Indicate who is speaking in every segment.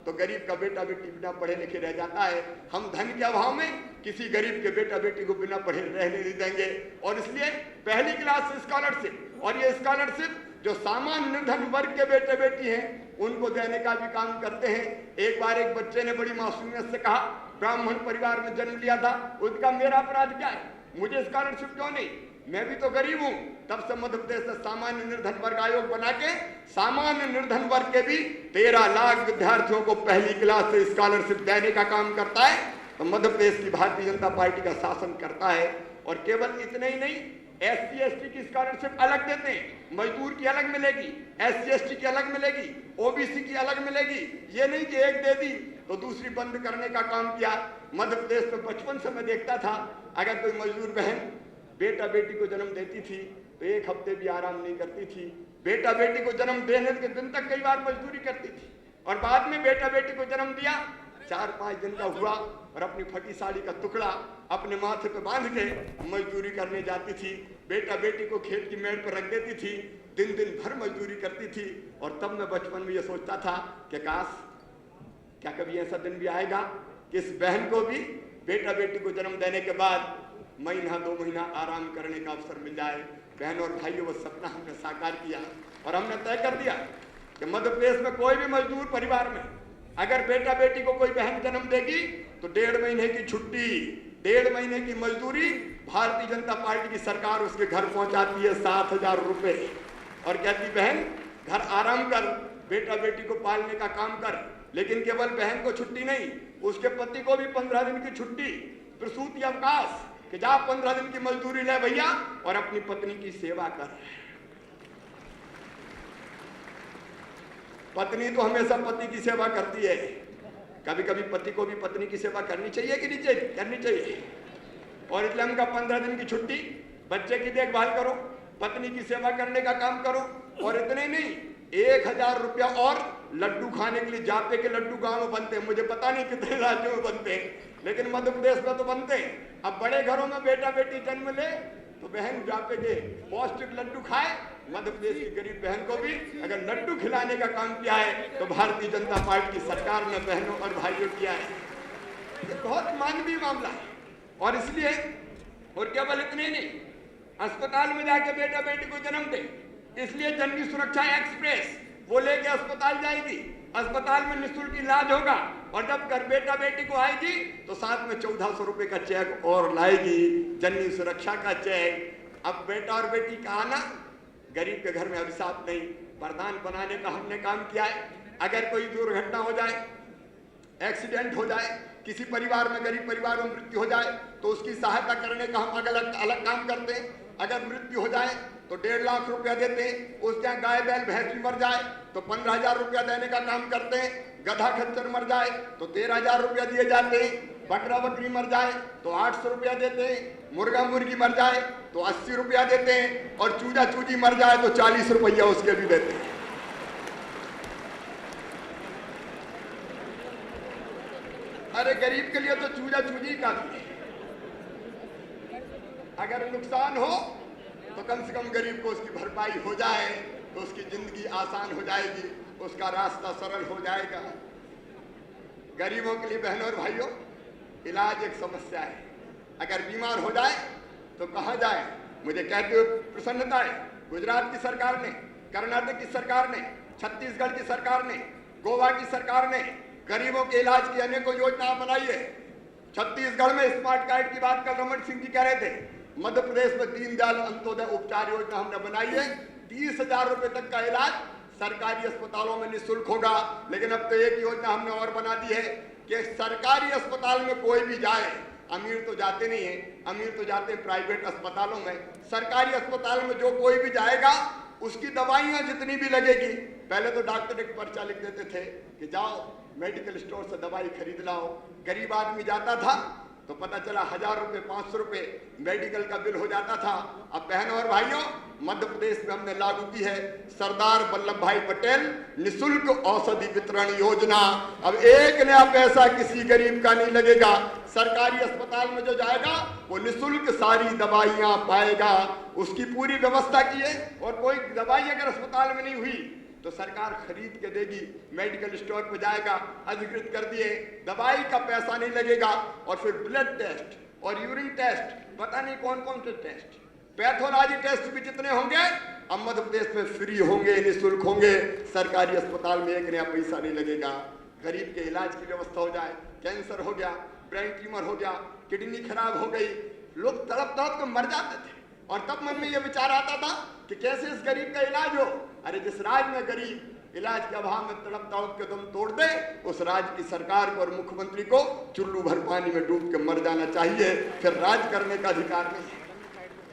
Speaker 1: तो गरीब का बेटा बेटी बिना पढ़े लिखे रह जाता है। हम धन के अभाव में किसी गरीब के बेटा बेटी को बिना पढ़े रहने नहीं देंगे। और इसलिए पहली क्लास स्कॉलरशिप, और ये स्कॉलरशिप जो सामान्य निर्धन वर्ग के बेटे बेटी हैं उनको देने का भी काम करते हैं। एक बार एक बच्चे ने बड़ी मासूमियत से कहा, ब्राह्मण परिवार में जन्म लिया था, उसका मेरा अपराध क्या है, मुझे स्कॉलरशिप क्यों नहीं, मैं भी तो गरीब हूं। तब से मध्य प्रदेश में सामान्य निर्धन वर्ग आयोग बना के सामान्य निर्धन वर्ग के भी 13 लाख विद्यार्थियों को पहली क्लास से स्कॉलरशिप देने का काम करता है। तो मध्य प्रदेश की भारतीय जनता पार्टी का शासन करता है। और केवल इतने ही नहीं, SC ST की स्कॉलरशिप अलग देते हैं, मजदूर की अलग मिलेगी, SC ST की अलग मिलेगी, OBC की अलग मिलेगी। ये नहीं कि एक दे दी तो दूसरी बंद करने का काम किया। मध्य प्रदेश में बचपन से मैं देखता था, अगर कोई मजदूर बहन बेटा बेटी को जन्म देती थी तो एक हफ्ते भी आराम नहीं करती थी। बेटा बेटी को जन्म देने के दिन तक कई बार मजदूरी करती थी, और बाद में बेटा बेटी को जन्म दिया, 4-5 दिन का हुआ और अपनी फटी साड़ी का टुकड़ा अपने माथे पे बांध के मजदूरी करने जाती थी। बेटा बेटी को खेत की मेड़ पर रख देती थी, दिन दिन भर मजदूरी करती थी। और तब मैं बचपन में ये सोचता था कि काश क्या कभी ऐसा दिन भी आएगा कि इस बहन को भी बेटा बेटी को जन्म देने के बाद महीना 2 महीना आराम करने का अवसर मिल जाए। बहन और भाइयों, वो सपना हमने साकार किया और हमने तय कर दिया कि मध्य प्रदेश में कोई भी मजदूर परिवार में अगर बेटा बेटी को कोई बहन जन्म देगी तो 1.5 महीने की छुट्टी, 1.5 महीने की मजदूरी भारतीय जनता पार्टी की सरकार उसके घर पहुंचाती है 7,000 रुपए, और कहती बहन घर आराम कर, बेटा बेटी को पालने का काम कर। लेकिन केवल बहन को छुट्टी नहीं, उसके पति को भी 15 दिन की छुट्टी, प्रसूति अवकाश, कि जा 15 दिन की मजदूरी ले भैया और अपनी पत्नी की सेवा कर। पत्नी तो हमेशा पति की सेवा करती है, कभी कभी पति को भी पत्नी की सेवा करनी चाहिए कि नहीं चाहिए, करनी चाहिए। और इसलिए हमका 15 दिन की छुट्टी, बच्चे की देखभाल करो, पत्नी की सेवा करने का काम करो। और इतने नहीं, 1,000 रुपया और लड्डू खाने के लिए। जाते के लड्डू गांव में बनते हैं, मुझे पता नहीं कितने राज्यों में बनते हैं, लेकिन मध्य प्रदेश में तो बनते हैं। अब बड़े घरों में बेटा बेटी जन्म ले तो बहन जाते के पौष्टिक लड्डू खाए। मध्य प्रदेश की गरीब बहन को भी अगर लड्डू खिलाने का काम किया है तो भारतीय जनता पार्टी की सरकार ने बहनों और भाइयों किया है। ये बहुत मानवीय मामला है। और इसलिए, और केवल इतने नहीं, अस्पताल में जाके बेटा बेटी को जन्म दे, इसलिए जननी सुरक्षा एक्सप्रेस वो लेके अस्पताल जाएगी, अस्पताल में निःशुल्क इलाज होगा। और जब घर बेटा बेटी को आएगी तो साथ में 1400 रुपए का चेक और लाएगी, जननी सुरक्षा का चेक। अब बेटा और बेटी का आना गरीब के घर में अभिशाप नहीं, वरदान बनाने का हमने काम किया है। अगर कोई दुर्घटना हो जाए, एक्सीडेंट हो जाए, किसी परिवार में, गरीब परिवार में मृत्यु हो जाए तो उसकी सहायता करने का हम अलग काम करते हैं। अगर मृत्यु हो जाए तो 1.5 लाख रुपया देते हैं। उस जगह गाय बैल भैंस भी मर जाए तो 15,000 रुपया देने का काम करते हैं। गधा खच्चर मर जाए तो 13,000 रुपया दिए जाते हैं। बकरा बकरी मर जाए तो 800 रुपया देते हैं। मुर्गा मुर्गी मर जाए तो 80 रुपया देते हैं। और चूजा चूजी मर जाए तो 40 रुपया उसके भी देते हैं। अरे गरीब के लिए तो चूजा चूजी का भी, अगर नुकसान हो तो कम से कम गरीब को उसकी भरपाई हो जाए तो उसकी जिंदगी आसान हो जाएगी, उसका रास्ता सरल हो जाएगा। गरीबों के लिए बहनों और भाइयों, इलाज एक समस्या है। अगर बीमार हो जाए तो कहाँ जाए, मुझे कहते हुए प्रसन्नता है। गुजरात की सरकार ने, कर्नाटक की सरकार ने, छत्तीसगढ़ की सरकार ने, गोवा की सरकार ने गरीबों के इलाज की अनेकों योजना बनाई है। छत्तीसगढ़ में स्मार्ट कार्ड की बात कल रमन सिंह जी कह रहे थे। मध्य प्रदेश में दीनदयाल अंत्योदय उपचार योजना हमने बनाई है। 30,000 रुपए तक का इलाज सरकारी अस्पतालों में निःशुल्क होगा। लेकिन अब तो एक योजना हमने और बना दी है कि सरकारी अस्पताल में कोई भी जाए, अमीर तो जाते नहीं है, अमीर तो जाते हैं प्राइवेट अस्पतालों में। सरकारी अस्पताल में जो कोई भी जाएगा उसकी दवाइयां जितनी भी लगेगी, पहले तो डॉक्टर एक पर्चा लिख देते थे कि जाओ मेडिकल स्टोर से दवाई खरीद लाओ। गरीब आदमी जाता था तो पता चला 1,000 रुपए 500 रुपए मेडिकल का बिल हो जाता था। अब बहनों और भाइयों, मध्य प्रदेश में हमने लागू की है सरदार वल्लभ भाई पटेल निःशुल्क औषधि वितरण योजना। अब एक नया पैसा किसी गरीब का नहीं लगेगा। सरकारी अस्पताल में जो जाएगा वो निःशुल्क सारी दवाइयां पाएगा, उसकी पूरी व्यवस्था की है। और कोई दवाई अगर अस्पताल में नहीं हुई तो सरकार खरीद के देगी, मेडिकल स्टोर पे जाएगा, अधिकृत कर दिए, दवाई का पैसा नहीं लगेगा। और फिर ब्लड टेस्ट और यूरिन टेस्ट, पता नहीं कौन कौन से टेस्ट, पैथोलॉजी टेस्ट भी जितने होंगे अब मध्य प्रदेश में फ्री होंगे, निःशुल्क होंगे। सरकारी अस्पताल में एक नया पैसा नहीं लगेगा। गरीब के इलाज की व्यवस्था हो जाए। कैंसर हो गया, ब्रेन ट्यूमर हो गया, किडनी खराब हो गई, लोग तड़प तड़प के मर जाते थे। और तब मन में ये विचार आता था कि कैसे इस गरीब का इलाज हो। अरे जिस राज्य में गरीब इलाज के अभाव में तड़प तड़प के दम तोड़ दे, उस राज्य की सरकार को और मुख्यमंत्री को चुल्लू भर पानी में डूब के मर जाना चाहिए, फिर राज करने का अधिकार नहीं है।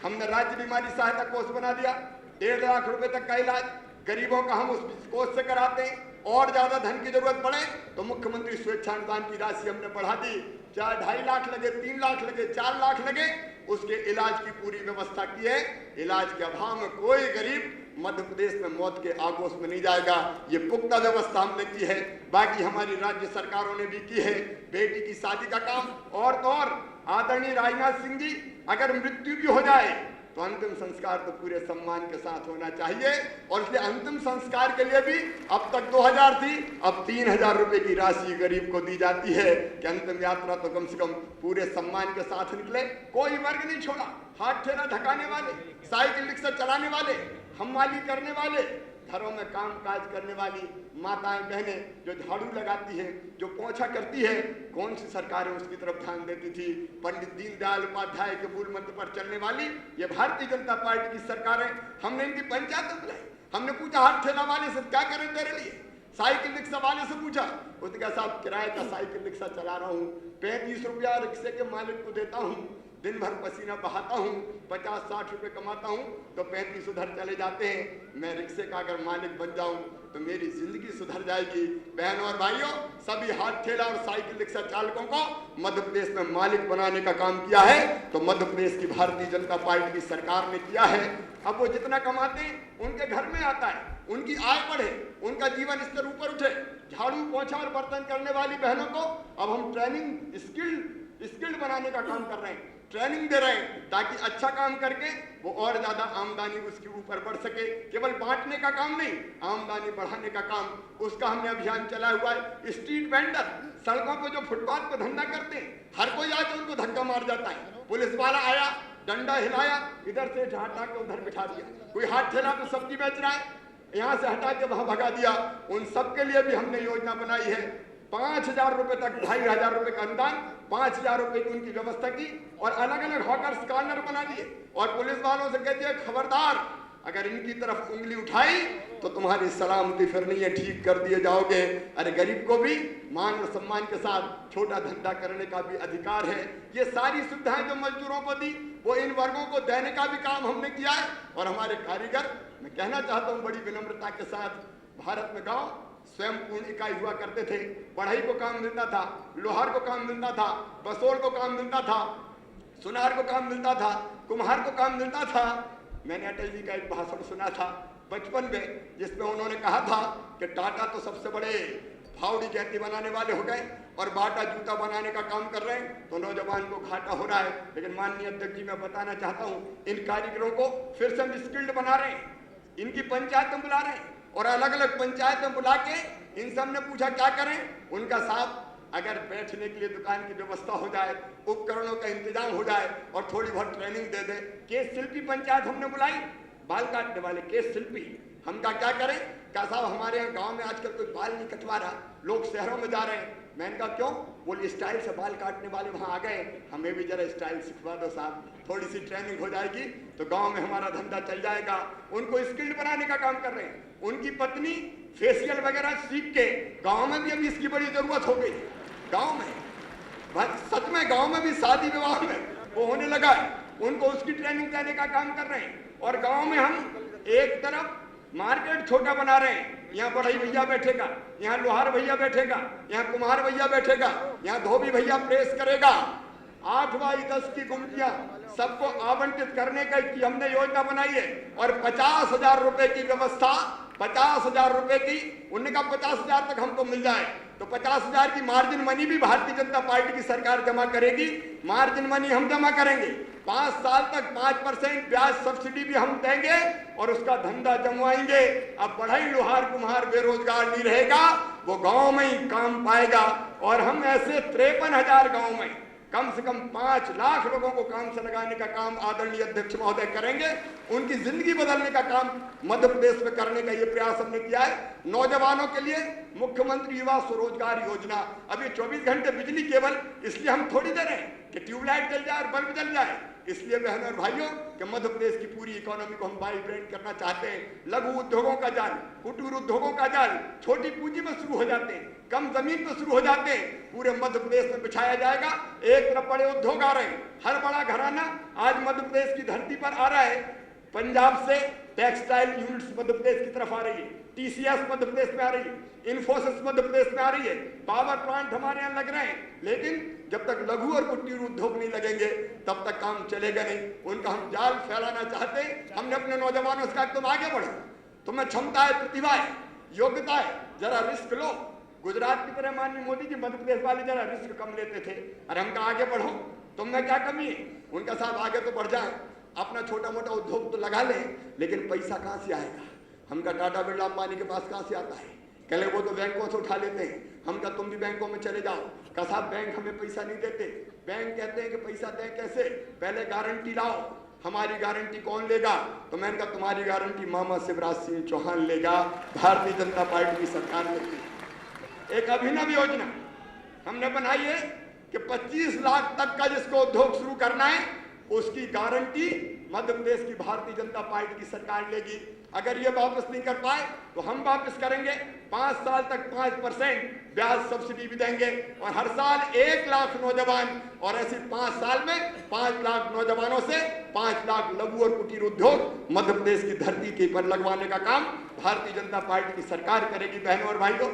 Speaker 1: हमने राज्य बीमारी सहायता कोष बना दिया, 1.5 लाख रुपए तक का इलाज गरीबों का हम उस कोष से कराते हैं। और ज्यादा धन की जरूरत पड़े तो मुख्यमंत्री स्वेच्छानुदान की राशि हमने बढ़ा दी, चाहे 2.5 लाख लगे, 3 लाख लगे, 4 लाख लगे, उसके इलाज की पूरी व्यवस्था की है। इलाज के अभाव में कोई गरीब मध्य प्रदेश में मौत के आगोश में नहीं जाएगा, ये पुख्ता व्यवस्था हमने की है। बाकी हमारी राज्य सरकारों ने भी की है। बेटी की शादी का काम और तो और आदरणीय राजनाथ सिंह जी, अगर मृत्यु भी हो जाए तो अंतिम संस्कार तो पूरे सम्मान के साथ होना चाहिए। और इसलिए अंतिम संस्कार के लिए भी अब तक 2000 थी, अब 3000 रुपए की राशि गरीब को दी जाती है कि अंतिम यात्रा तो कम से कम पूरे सम्मान के साथ निकले। कोई वर्ग नहीं छोड़ा, हाथ ठेला ढकाने वाले, साइकिल रिक्शा चलाने वाले, हमाली करने वाले, घरों में काम काज करने वाली माताएं बहनें जो झाड़ू लगाती हैं, जो पोछा करती है, कौन सी सरकारें उसकी तरफ ध्यान देती थी? पंडित दीनदयाल उपाध्याय के मूल मंत्र पर चलने वाली ये भारतीय जनता पार्टी की सरकारें। हमने इनकी पंचायत बुलाई, हमने पूछा हाथ ठेला वाले से क्या करें तेरे लिए, साइकिल रिक्शा वाले से पूछा, उसने कहा साहब किराए का साइकिल रिक्शा चला रहा हूँ, 35 रुपया रिक्शे के मालिक को देता हूँ, दिन भर पसीना बहाता हूँ, 50-60 रुपए कमाता हूँ, तो 35 उधर चले जाते हैं। मैं रिक्शे का अगर मालिक बन जाऊँ तो मेरी जिंदगी सुधर जाएगी। बहनों और भाइयों, सभी हाथ ठेला और साइकिल रिक्शा चालकों को मध्य प्रदेश में मालिक बनाने का काम किया है तो मध्य प्रदेश की भारतीय जनता पार्टी की सरकार ने किया है। अब वो जितना कमाते हैं उनके घर में आता है, उनकी आय बढ़े, उनका जीवन स्तर ऊपर उठे। झाड़ू पोछा और बर्तन करने वाली बहनों को अब हम ट्रेनिंग स्किल्ड बनाने का काम कर रहे हैं, ट्रेनिंग दे रहे हैं ताकि अच्छा काम करके वो और ज्यादा आमदनी उसके ऊपर बढ़ सके। केवल बांटने का काम नहीं, आमदनी बढ़ाने का काम, उसका हमने अभियान चलाया हुआ है। स्ट्रीट वेंडर, सड़कों पे जो फुटपाथ पे धंधा करते हैं, हर कोई आके उनको धक्का मार जाता है। पुलिस वाला आया, डंडा हिलाया, इधर से हटा के उधर बिठा दिया। कोई हाथ ठेला पे सब्जी बेच रहा है, यहाँ से हटा के वहां भगा दिया। उन सबके लिए भी हमने योजना बनाई है। 5000 रुपए तक 2500 रुपए का अनुदान, 5000 रुपए की उनकी व्यवस्था की और अलग अलग हॉकर्स कॉर्नर बना दिए। और पुलिस वालों से कहती है खबरदार, अगर इनकी तरफ उंगली उठाई तो तुम्हारी सलामती फिर नहीं है, ठीक कर दिए जाओगे। अरे गरीब को भी मान और सम्मान के साथ छोटा धंधा करने का भी अधिकार है। ये सारी सुविधाएं जो मजदूरों को दी वो इन वर्गों को देने का भी काम हमने किया है। और हमारे कारीगर, मैं कहना चाहता हूँ बड़ी विनम्रता के साथ, भारत में गाँव स्वयं पूर्ण इकाई हुआ करते थे। बढ़ई को काम मिलता था, लोहार को काम मिलता था, बसोड़ को काम मिलता था, सुनार को काम मिलता था, कुम्हार को काम मिलता था। मैंने अटल जी का एक भाषण सुना था बचपन में, जिसमें उन्होंने कहा था कि टाटा तो सबसे बड़े फावड़ी कहती बनाने वाले हो गए और बाटा जूता बनाने का काम कर रहे हैं, तो नौजवान को घाटा हो रहा है। लेकिन माननीय अध्यक्ष जी, मैं बताना चाहता हूँ इन कारीगरों को फिर से हम स्किल्ड बना रहे हैं, इनकी पंचायत में बुला रहे हैं और अलग अलग पंचायत में बुला के इन सब ने पूछा क्या करें। उनका साहब अगर बैठने के लिए दुकान की व्यवस्था हो जाए, उपकरणों का इंतजाम हो जाए और थोड़ी बहुत ट्रेनिंग दे दे। केस शिल्पी पंचायत हमने बुलाई, बाल काटने वाले केस शिल्पी, हम क्या करें? क्या साहब हमारे यहाँ गांव में आजकल कोई बाल नहीं कटवा रहा, लोग शहरों में जा रहे हैं। मैंने कहा क्यों? बोले स्टाइल से बाल काटने वाले वहां आ गए, हमें भी जरा स्टाइल सिखवा दो साहब, थोड़ी सी ट्रेनिंग हो जाएगी तो गांव में हमारा धंधा चल जाएगा। उनको स्किल्ड बनाने का काम कर रहे हैं। उनकी पत्नी फेशियल वगैरह सीख के, गांव में भी अभी इसकी बड़ी जरूरत हो गई। गांव में सच में गांव में भी शादी विवाह में वो होने लगा है, उनको उसकी ट्रेनिंग देने का काम कर रहे हैं। और गांव में हम एक तरफ मार्केट छोटा बना रहे हैं, यहाँ बढ़ई भैया बैठेगा, यहाँ लोहार भैया बैठेगा, यहाँ कुम्हार भैया बैठेगा, यहाँ धोबी भैया प्रेस करेगा। 8x10 की गुमटियां सबको आवंटित करने की हमने योजना बनाई है। और 50,000 रुपए की व्यवस्था, 50,000 रुपए की, उन्होंने कहा 50,000 तक हमको मिल जाए, तो 50,000 की मार्जिन मनी भी भारतीय जनता पार्टी की सरकार जमा करेगी। मार्जिन मनी हम जमा करेंगे, 5 साल तक 5% ब्याज सब्सिडी भी हम देंगे और उसका धंधा जमवाएंगे। अब बढ़ई लोहार कुम्हार बेरोजगार नहीं रहेगा, वो गांव में ही काम पाएगा। और हम ऐसे 53,000 गांव में कम से कम 5 लाख लोगों को काम से लगाने का काम आदरणीय अध्यक्ष महोदय करेंगे। उनकी जिंदगी बदलने का काम मध्य प्रदेश में करने का ये प्रयास हमने किया है। नौजवानों के लिए मुख्यमंत्री युवा स्वरोजगार योजना, अभी 24 घंटे बिजली केवल इसलिए हम थोड़ी दे रहे हैं कि ट्यूबलाइट जल जाए और बल्ब जल जाए, इसलिए बहनों और भाइयों कि मध्य प्रदेश की पूरी इकोनॉमी को हम वाइब्रेंट करना चाहते हैं। लघु उद्योगों का जाल, कुटीर उद्योगों का जाल छोटी पूंजी में शुरू हो जाते हैं, कम जमीन पर शुरू हो जाते हैं, पूरे मध्य प्रदेश में बिछाया जाएगा। एक तरफ बड़े उद्योग आ रहे हैं, हर बड़ा घराना आज मध्य प्रदेश की धरती पर आ रहा है। पंजाब से टेक्सटाइल यूनिट्स मध्य प्रदेश की तरफ आ रही है, टीसीएस मध्य प्रदेश में आ रही है, इन्फोसिस मध्य प्रदेश में आ रही है, पावर प्लांट हमारे यहाँ लग रहे हैं। लेकिन जब तक लघु और कुटीर उद्योग नहीं लगेंगे तब तक काम चलेगा नहीं। उनका हम जाल फैलाना चाहते हैं। हमने अपने नौजवानों से कहा तुम आगे बढ़ो, तुम्हें क्षमता है, प्रतिभा है, योग्यता है, जरा रिस्क लो। गुजरात की तरह माननीय मोदी जी मध्य प्रदेश वाले जरा रिस्क कम लेते थे। अरे हम कहा आगे बढ़ो, तुम में क्या कमी है? उनका साथ आगे तो बढ़ जाए, अपना छोटा मोटा उद्योग तो लगा लें, लेकिन पैसा कहाँ से आएगा? हमका टाटा बिरला अंबानी के पास कहाँ से आता है? कहले वो तो बैंकों से उठा लेते हैं। हम कहा तुम भी बैंकों में चले जाओ। कहा साहब बैंक हमें पैसा नहीं देते। बैंक कहते हैं कि पैसा दें कैसे, पहले गारंटी लाओ। हमारी गारंटी कौन लेगा? तो मैंने कहा तुम्हारी गारंटी मामा शिवराज सिंह चौहान लेगा, भारतीय जनता पार्टी की सरकार लेगी। एक अभिनव योजना हमने बनाई है कि 25 लाख तक का जिसको उद्योग शुरू करना है उसकी गारंटी मध्य प्रदेश की भारतीय जनता पार्टी की सरकार लेगी। अगर ये वापस नहीं कर पाए तो हम वापस करेंगे। 5 साल तक 5% ब्याज सब्सिडी भी देंगे और हर साल 1 लाख नौजवान, और ऐसे 5 साल में 5 लाख नौजवानों से 5 लाख लघु और कुटीर उद्योग मध्य प्रदेश की धरती के पर लगवाने का काम भारतीय जनता पार्टी की सरकार करेगी। बहनों और भाइयों,